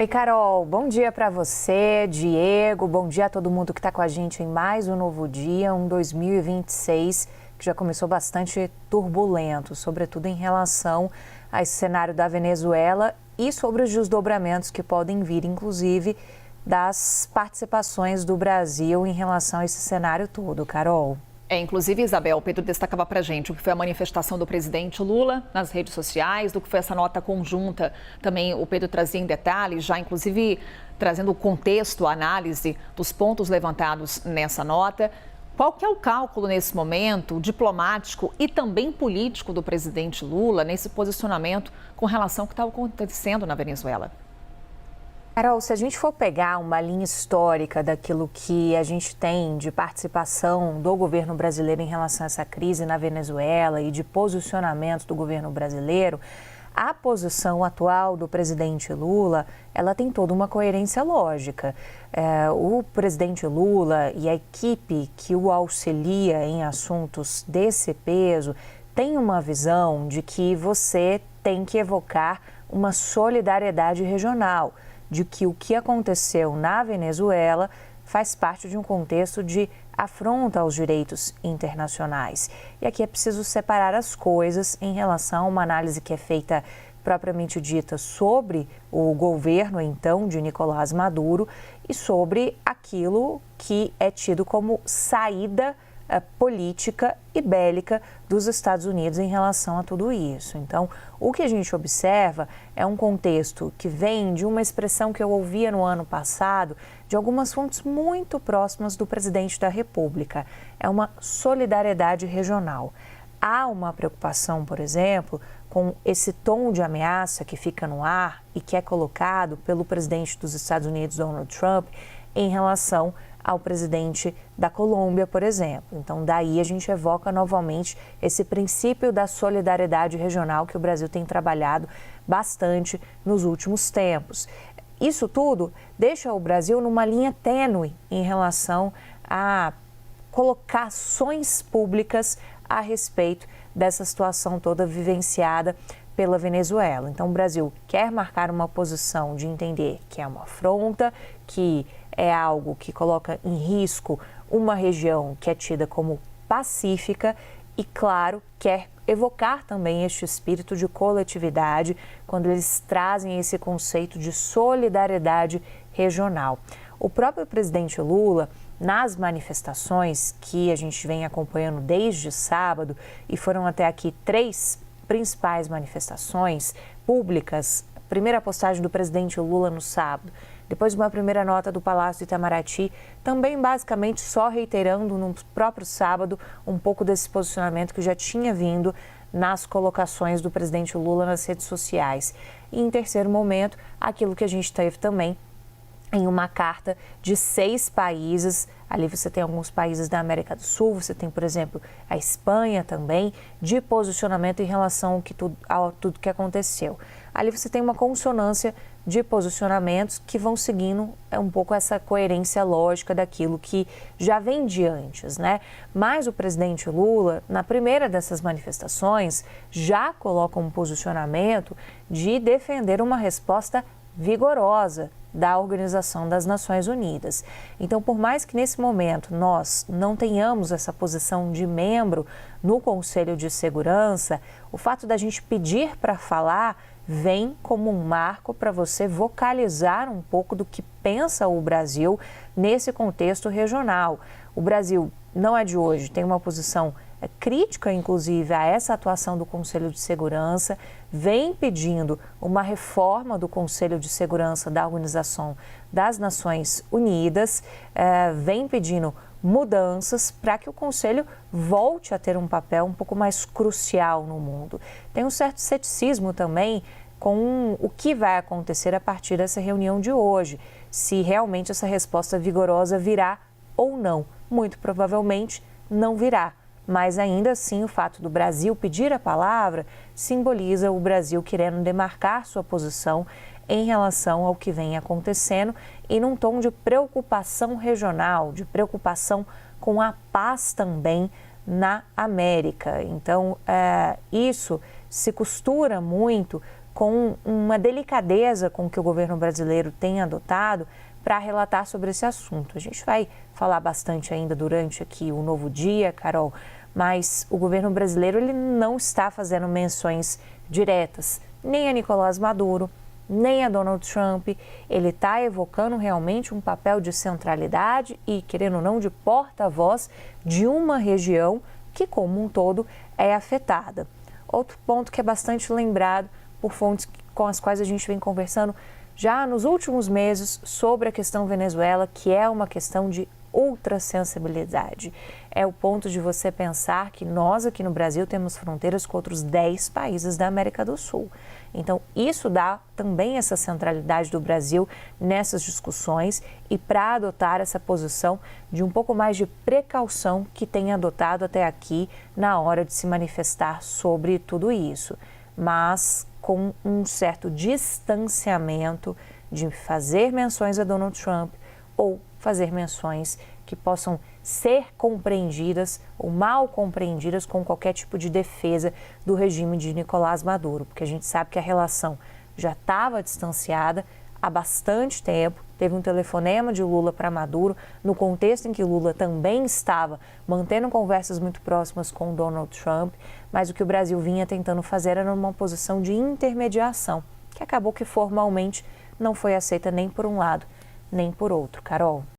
Oi, Carol, bom dia para você, Diego, bom dia a todo mundo que está com a gente em mais um novo dia, um 2026 que já começou bastante turbulento, sobretudo em relação a esse cenário da Venezuela e sobre os desdobramentos que podem vir, inclusive, das participações do Brasil em relação a esse cenário todo, Carol. Inclusive, Isabel, o Pedro destacava para a gente o que foi a manifestação do presidente Lula nas redes sociais, do que foi essa nota conjunta. Também o Pedro trazia em detalhes, já inclusive trazendo o contexto, a análise dos pontos levantados nessa nota. Qual que é o cálculo nesse momento, diplomático e também político do presidente Lula nesse posicionamento com relação ao que está acontecendo na Venezuela? Carol, se a gente for pegar uma linha histórica daquilo que a gente tem de participação do governo brasileiro em relação a essa crise na Venezuela e de posicionamento do governo brasileiro, a posição atual do presidente Lula, ela tem toda uma coerência lógica. O presidente Lula e a equipe que o auxilia em assuntos desse peso tem uma visão de que você tem que evocar uma solidariedade regional, de que o que aconteceu na Venezuela faz parte de um contexto de afronta aos direitos internacionais. E aqui é preciso separar as coisas em relação a uma análise que é feita propriamente dita sobre o governo, então, de Nicolás Maduro e sobre aquilo que é tido como saída política e bélica dos Estados Unidos em relação a tudo isso. Então, o que a gente observa é um contexto que vem de uma expressão que eu ouvia no ano passado de algumas fontes muito próximas do presidente da República. É uma solidariedade regional. Há uma preocupação, por exemplo, com esse tom de ameaça que fica no ar e que é colocado pelo presidente dos Estados Unidos, Donald Trump, em relação ao presidente da Colômbia, por exemplo. Então, daí a gente evoca novamente esse princípio da solidariedade regional que o Brasil tem trabalhado bastante nos últimos tempos. Isso tudo deixa o Brasil numa linha tênue em relação a colocações públicas a respeito dessa situação toda vivenciada pela Venezuela. Então, o Brasil quer marcar uma posição de entender que é uma afronta, que é algo que coloca em risco uma região que é tida como pacífica e, claro, quer evocar também este espírito de coletividade quando eles trazem esse conceito de solidariedade regional. O próprio presidente Lula, nas manifestações que a gente vem acompanhando desde sábado, e foram até aqui 3 principais manifestações públicas, a primeira postagem do presidente Lula no sábado, depois uma primeira nota do Palácio Itamaraty, também basicamente só reiterando no próprio sábado um pouco desse posicionamento que já tinha vindo nas colocações do presidente Lula nas redes sociais. E em terceiro momento, aquilo que a gente teve também em uma carta de 6 países, ali você tem alguns países da América do Sul, você tem, por exemplo, a Espanha também, de posicionamento em relação a tudo que aconteceu. Ali você tem uma consonância de posicionamentos que vão seguindo um pouco essa coerência lógica daquilo que já vem de antes, né? Mas o presidente Lula, na primeira dessas manifestações, já coloca um posicionamento de defender uma resposta vigorosa da Organização das Nações Unidas. Então, por mais que nesse momento nós não tenhamos essa posição de membro no Conselho de Segurança, o fato da gente pedir para falar vem como um marco para você vocalizar um pouco do que pensa o Brasil nesse contexto regional. O Brasil não é de hoje, tem uma posição crítica, inclusive, a essa atuação do Conselho de Segurança, vem pedindo uma reforma do Conselho de Segurança da Organização das Nações Unidas, vem pedindo mudanças para que o Conselho volte a ter um papel um pouco mais crucial no mundo. Tem um certo ceticismo também com o que vai acontecer a partir dessa reunião de hoje, se realmente essa resposta vigorosa virá ou não. Muito provavelmente não virá, mas ainda assim o fato do Brasil pedir a palavra simboliza o Brasil querendo demarcar sua posição em relação ao que vem acontecendo e num tom de preocupação regional, de preocupação com a paz também na América. Então, isso se costura muito com uma delicadeza com que o governo brasileiro tem adotado para relatar sobre esse assunto. A gente vai falar bastante ainda durante aqui o Novo Dia, Carol, mas o governo brasileiro ele não está fazendo menções diretas nem a Nicolás Maduro, nem a Donald Trump. Ele está evocando realmente um papel de centralidade e, querendo ou não, de porta-voz de uma região que, como um todo, é afetada. Outro ponto que é bastante lembrado por fontes com as quais a gente vem conversando já nos últimos meses sobre a questão Venezuela, que é uma questão de ultrassensibilidade. É o ponto de você pensar que nós aqui no Brasil temos fronteiras com outros 10 países da América do Sul. Então, isso dá também essa centralidade do Brasil nessas discussões e para adotar essa posição de um pouco mais de precaução que tem adotado até aqui na hora de se manifestar sobre tudo isso. Mas com um certo distanciamento de fazer menções a Donald Trump ou fazer menções que possam ser compreendidas ou mal compreendidas com qualquer tipo de defesa do regime de Nicolás Maduro, porque a gente sabe que a relação já estava distanciada há bastante tempo. Teve um telefonema de Lula para Maduro, no contexto em que Lula também estava mantendo conversas muito próximas com Donald Trump, mas o que o Brasil vinha tentando fazer era uma posição de intermediação, que acabou que formalmente não foi aceita nem por um lado, nem por outro. Carol.